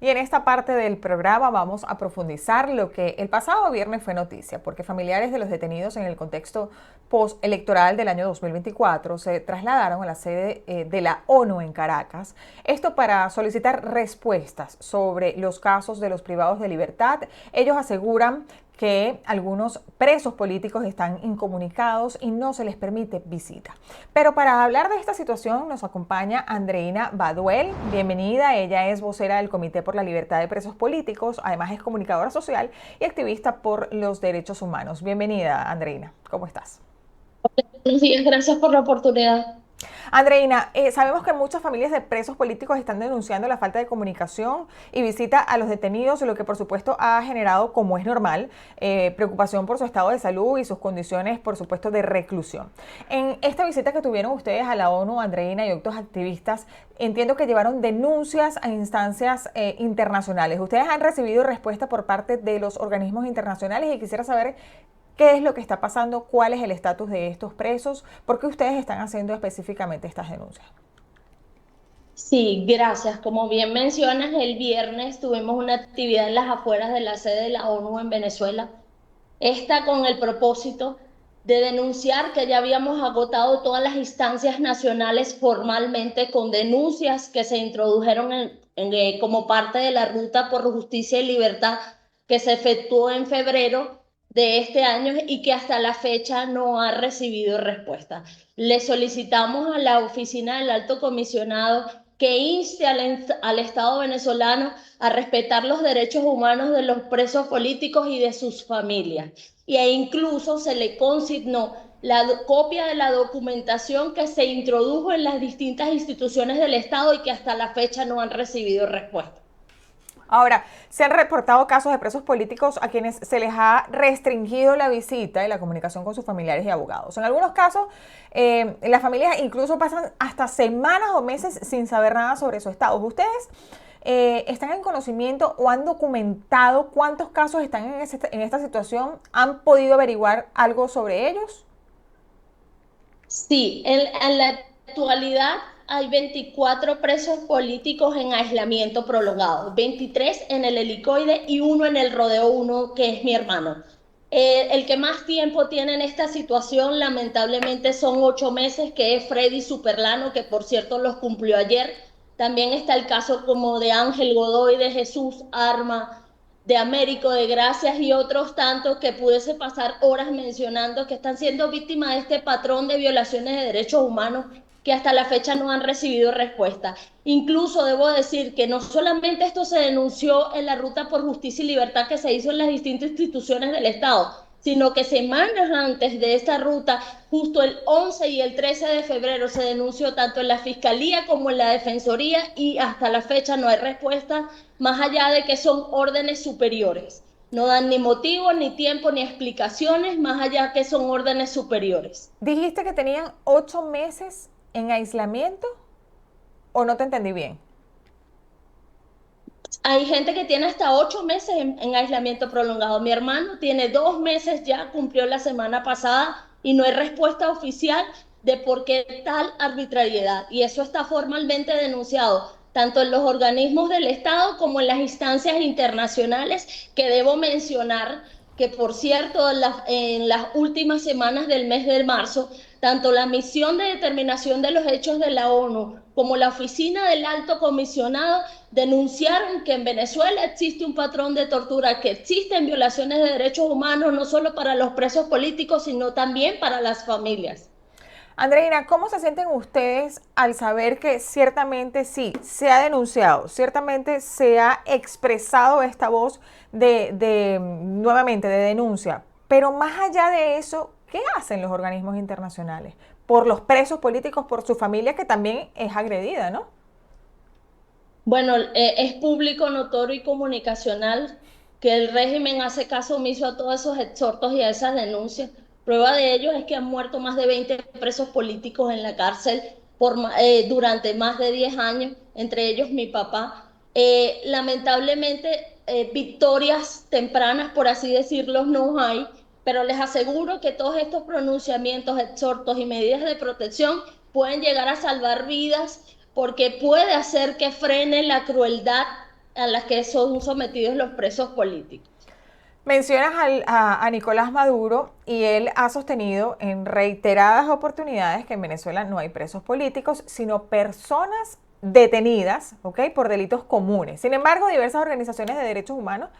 Y en esta parte del programa vamos a profundizar lo que el pasado viernes fue noticia, porque familiares de los detenidos en el contexto postelectoral del año 2024 se trasladaron a la sede de la ONU en Caracas, esto para solicitar respuestas sobre los casos de los privados de libertad. Ellos aseguran que algunos presos políticos están incomunicados y no se les permite visita. Pero para hablar de esta situación nos acompaña Andreina Baduel. Bienvenida, ella es vocera del Comité por la Libertad de Presos Políticos, además es comunicadora social y activista por los derechos humanos. Bienvenida, Andreina, ¿cómo estás? Buenos días, gracias por la oportunidad. Andreina, sabemos que muchas familias de presos políticos están denunciando la falta de comunicación y visita a los detenidos, lo que por supuesto ha generado, como es normal, preocupación por su estado de salud y sus condiciones, por supuesto, de reclusión. En esta visita que tuvieron ustedes a la ONU, Andreina y otros activistas, entiendo que llevaron denuncias a instancias internacionales. ¿Ustedes han recibido respuesta por parte de los organismos internacionales? Y quisiera saber qué es lo que está pasando, cuál es el estatus de estos presos, por qué ustedes están haciendo específicamente estas denuncias. Sí, gracias. Como bien mencionas, el viernes tuvimos una actividad en las afueras de la sede de la ONU en Venezuela. Esta con el propósito de denunciar que ya habíamos agotado todas las instancias nacionales formalmente con denuncias que se introdujeron como parte de la ruta por justicia y libertad que se efectuó en febrero de este año y que hasta la fecha no ha recibido respuesta. Le solicitamos a la oficina del Alto Comisionado que inste al Estado venezolano a respetar los derechos humanos de los presos políticos y de sus familias. E incluso se le consignó la copia de la documentación que se introdujo en las distintas instituciones del Estado y que hasta la fecha no han recibido respuesta. Ahora, se han reportado casos de presos políticos a quienes se les ha restringido la visita y la comunicación con sus familiares y abogados. En algunos casos, las familias incluso pasan hasta semanas o meses sin saber nada sobre su estado. ¿Ustedes están en conocimiento o han documentado cuántos casos están en esta situación? ¿Han podido averiguar algo sobre ellos? Sí, en la actualidad hay 24 presos políticos en aislamiento prolongado, 23 en el helicoide y uno en el Rodeo Uno, que es mi hermano. El que más tiempo tiene en esta situación, lamentablemente, son 8 meses, que es Freddy Superlano, que por cierto los cumplió ayer. También está el caso como de Ángel Godoy, de Jesús Arma, de Américo de Gracias y otros tantos que pudiese pasar horas mencionando que están siendo víctimas de este patrón de violaciones de derechos humanos que hasta la fecha no han recibido respuesta. Incluso debo decir que no solamente esto se denunció en la Ruta por Justicia y Libertad que se hizo en las distintas instituciones del Estado, sino que semanas antes de esta ruta, justo el 11 y el 13 de febrero, se denunció tanto en la Fiscalía como en la Defensoría y hasta la fecha no hay respuesta, más allá de que son órdenes superiores. No dan ni motivo, ni tiempo, ni explicaciones, más allá que son órdenes superiores. Dijiste que tenían 8 meses en aislamiento o no te entendí bien. Hay gente que tiene hasta 8 meses en aislamiento prolongado. Mi hermano tiene 2 meses ya, cumplió la semana pasada y no hay respuesta oficial de por qué tal arbitrariedad. Y eso está formalmente denunciado tanto en los organismos del Estado como en las instancias internacionales, que debo mencionar que, por cierto, en las últimas semanas del mes de marzo, tanto la misión de determinación de los hechos de la ONU como la oficina del Alto Comisionado denunciaron que en Venezuela existe un patrón de tortura, que existen violaciones de derechos humanos, no solo para los presos políticos, sino también para las familias. Andreina, ¿cómo se sienten ustedes al saber que ciertamente sí, se ha denunciado, ciertamente se ha expresado esta voz nuevamente, de denuncia, pero más allá de eso, ¿qué hacen los organismos internacionales? Por los presos políticos, por su familia que también es agredida, ¿no? Bueno, es público, notorio y comunicacional que el régimen hace caso omiso a todos esos exhortos y a esas denuncias. Prueba de ello es que han muerto más de 20 presos políticos en la cárcel durante más de 10 años, entre ellos mi papá. Lamentablemente, victorias tempranas, por así decirlo, no hay, pero les aseguro que todos estos pronunciamientos, exhortos y medidas de protección pueden llegar a salvar vidas, porque puede hacer que frene la crueldad a las que son sometidos los presos políticos. Mencionas a Nicolás Maduro y él ha sostenido en reiteradas oportunidades que en Venezuela no hay presos políticos, sino personas detenidas, ¿ok?, por delitos comunes. Sin embargo, diversas organizaciones de derechos humanos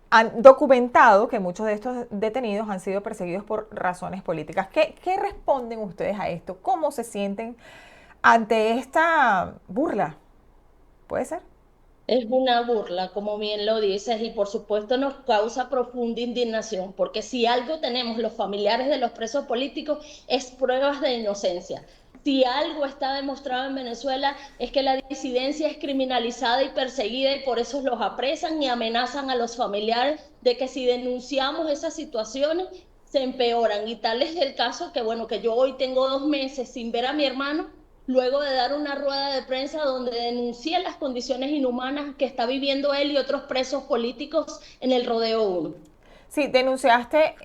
han documentado que muchos de estos detenidos han sido perseguidos por razones políticas. ¿Qué responden ustedes a esto? ¿Cómo se sienten ante esta burla? ¿Puede ser? Es una burla, como bien lo dices, y por supuesto nos causa profunda indignación, porque si algo tenemos los familiares de los presos políticos es pruebas de inocencia. Si algo está demostrado en Venezuela es que la disidencia es criminalizada y perseguida y por eso los apresan y amenazan a los familiares de que si denunciamos esas situaciones se empeoran. Y tal es el caso que, bueno, que yo hoy tengo 2 meses sin ver a mi hermano luego de dar una rueda de prensa donde denuncié las condiciones inhumanas que está viviendo él y otros presos políticos en el Rodeo 1. Sí, denunciaste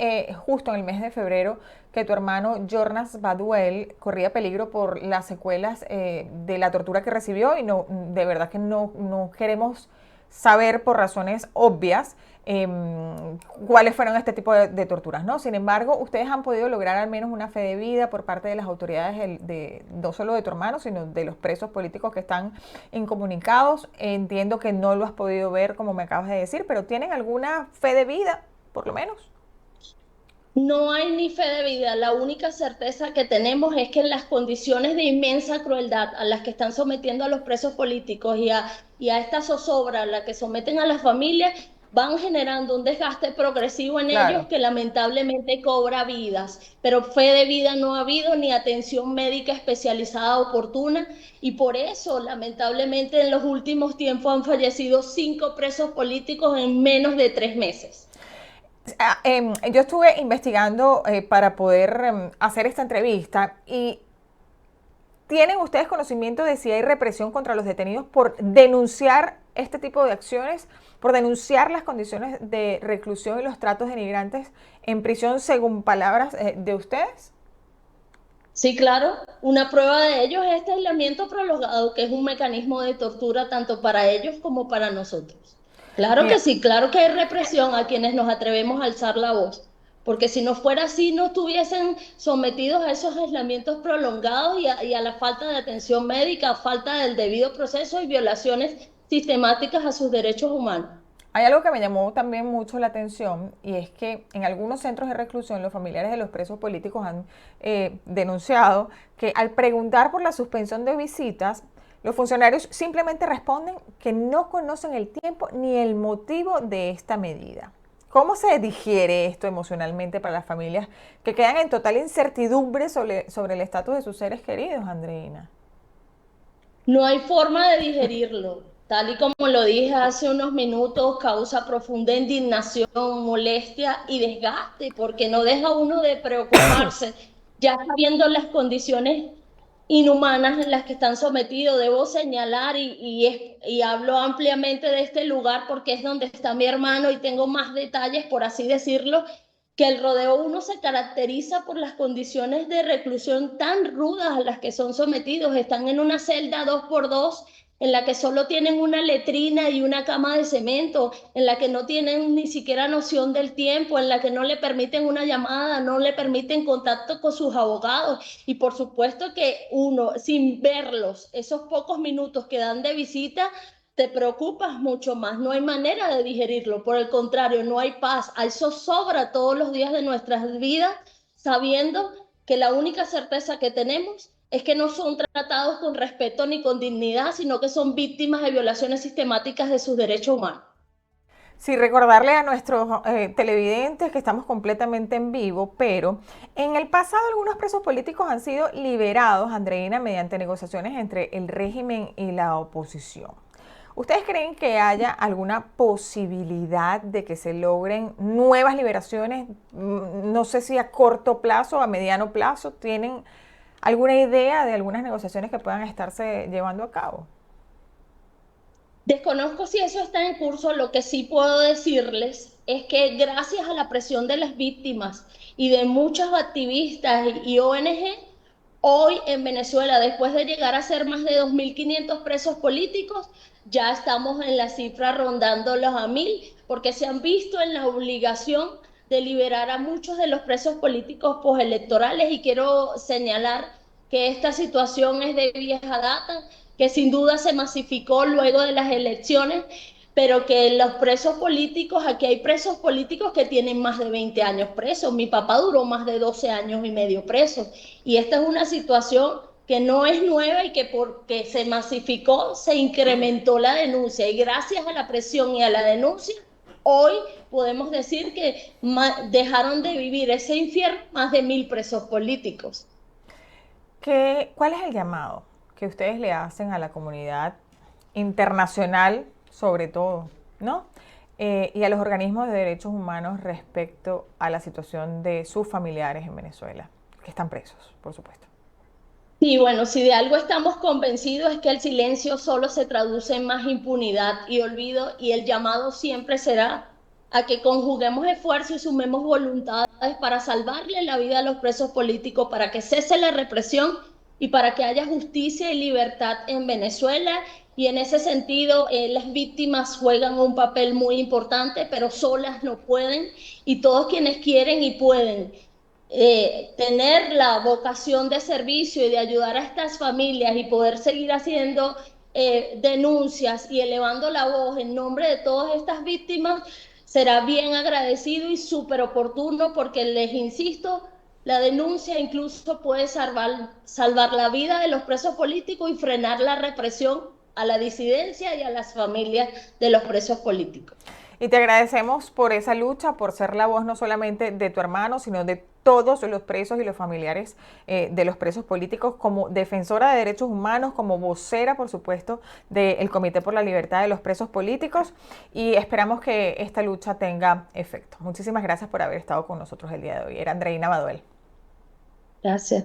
justo en el mes de febrero que tu hermano Jornas Baduel corría peligro por las secuelas de la tortura que recibió y no, de verdad que no queremos saber por razones obvias eh, cuáles fueron este tipo de torturas, ¿no? Sin embargo, ustedes han podido lograr al menos una fe de vida por parte de las autoridades no solo de tu hermano, sino de los presos políticos que están incomunicados. Entiendo que no lo has podido ver, como me acabas de decir, pero ¿tienen alguna fe de vida, por lo menos? No hay ni fe de vida. La única certeza que tenemos es que en las condiciones de inmensa crueldad a las que están sometiendo a los presos políticos y a esta zozobra a la que someten a las familias, van generando un desgaste progresivo en ellos Claro. que lamentablemente cobra vidas. Pero fe de vida no ha habido ni atención médica especializada oportuna y por eso lamentablemente en los últimos tiempos han fallecido 5 presos políticos en menos de 3 meses. Yo estuve investigando para poder hacer esta entrevista y ¿tienen ustedes conocimiento de si hay represión contra los detenidos por denunciar este tipo de acciones, por denunciar las condiciones de reclusión y los tratos denigrantes en prisión según palabras de ustedes? Sí, claro. Una prueba de ello es este aislamiento prolongado, que es un mecanismo de tortura tanto para ellos como para nosotros. Claro que Mira, sí, claro que hay represión a quienes nos atrevemos a alzar la voz, porque si no fuera así, no estuviesen sometidos a esos aislamientos prolongados y a la falta de atención médica, falta del debido proceso y violaciones sistemáticas a sus derechos humanos. hay algo que me llamó también mucho la atención y es que en algunos centros de reclusión los familiares de los presos políticos han denunciado que al preguntar por la suspensión de visitas, los funcionarios simplemente responden que no conocen el tiempo ni el motivo de esta medida. ¿Cómo se digiere esto emocionalmente para las familias que quedan en total incertidumbre sobre el estatus de sus seres queridos, Andreina? No hay forma de digerirlo. Tal y como lo dije hace unos minutos, causa profunda indignación, molestia y desgaste, porque no deja uno de preocuparse, ya sabiendo las condiciones inhumanas en las que están sometidos. Debo señalar y hablo ampliamente de este lugar porque es donde está mi hermano y tengo más detalles, por así decirlo, que el Rodeo 1 se caracteriza por las condiciones de reclusión tan rudas a las que son sometidos. Están en una celda 2x2 en la que solo tienen una letrina y una cama de cemento, en la que no tienen ni siquiera noción del tiempo, en la que no le permiten una llamada, no le permiten contacto con sus abogados. Y por supuesto que uno, sin verlos, esos pocos minutos que dan de visita, te preocupas mucho más, no hay manera de digerirlo, por el contrario, no hay paz, hay zozobra todos los días de nuestras vidas, sabiendo que la única certeza que tenemos es que no son tratados con respeto ni con dignidad, sino que son víctimas de violaciones sistemáticas de sus derechos humanos. Sí, recordarle a nuestros televidentes que estamos completamente en vivo, pero en el pasado algunos presos políticos han sido liberados, Andreina, mediante negociaciones entre el régimen y la oposición. ¿Ustedes creen que haya alguna posibilidad de que se logren nuevas liberaciones? No sé si a corto plazo o a mediano plazo. ¿Tienen alguna idea de algunas negociaciones que puedan estarse llevando a cabo? Desconozco si eso está en curso, lo que sí puedo decirles es que gracias a la presión de las víctimas y de muchos activistas y ONG, hoy en Venezuela, después de llegar a ser más de 2.500 presos políticos, ya estamos en la cifra rondando los a 1.000, porque se han visto en la obligación de liberar a muchos de los presos políticos postelectorales, y quiero señalar que esta situación es de vieja data, que sin duda se masificó luego de las elecciones, pero que los presos políticos, aquí hay presos políticos que tienen más de 20 años presos. Mi papá duró más de 12 años y medio preso, y esta es una situación que no es nueva y que porque se masificó se incrementó la denuncia, y gracias a la presión y a la denuncia hoy podemos decir que dejaron de vivir ese infierno más de 1.000 presos políticos. ¿Cuál es el llamado que ustedes le hacen a la comunidad internacional, sobre todo, ¿no? Y a los organismos de derechos humanos respecto a la situación de sus familiares en Venezuela, que están presos, por supuesto? Y bueno, si de algo estamos convencidos es que el silencio solo se traduce en más impunidad y olvido, y el llamado siempre será a que conjuguemos esfuerzos y sumemos voluntades para salvarle la vida a los presos políticos, para que cese la represión y para que haya justicia y libertad en Venezuela. Y en ese sentido, las víctimas juegan un papel muy importante, pero solas no pueden, y todos quienes quieren y pueden tener la vocación de servicio y de ayudar a estas familias y poder seguir haciendo denuncias y elevando la voz en nombre de todas estas víctimas, será bien agradecido y súper oportuno, porque les insisto, la denuncia incluso puede salvar la vida de los presos políticos y frenar la represión a la disidencia y a las familias de los presos políticos. Y te agradecemos por esa lucha, por ser la voz no solamente de tu hermano, sino de todos los presos y los familiares de los presos políticos, como defensora de derechos humanos, como vocera, por supuesto, del Comité por la Libertad de los Presos Políticos, y esperamos que esta lucha tenga efecto. Muchísimas gracias por haber estado con nosotros el día de hoy. Era Andreina Baduel. Gracias.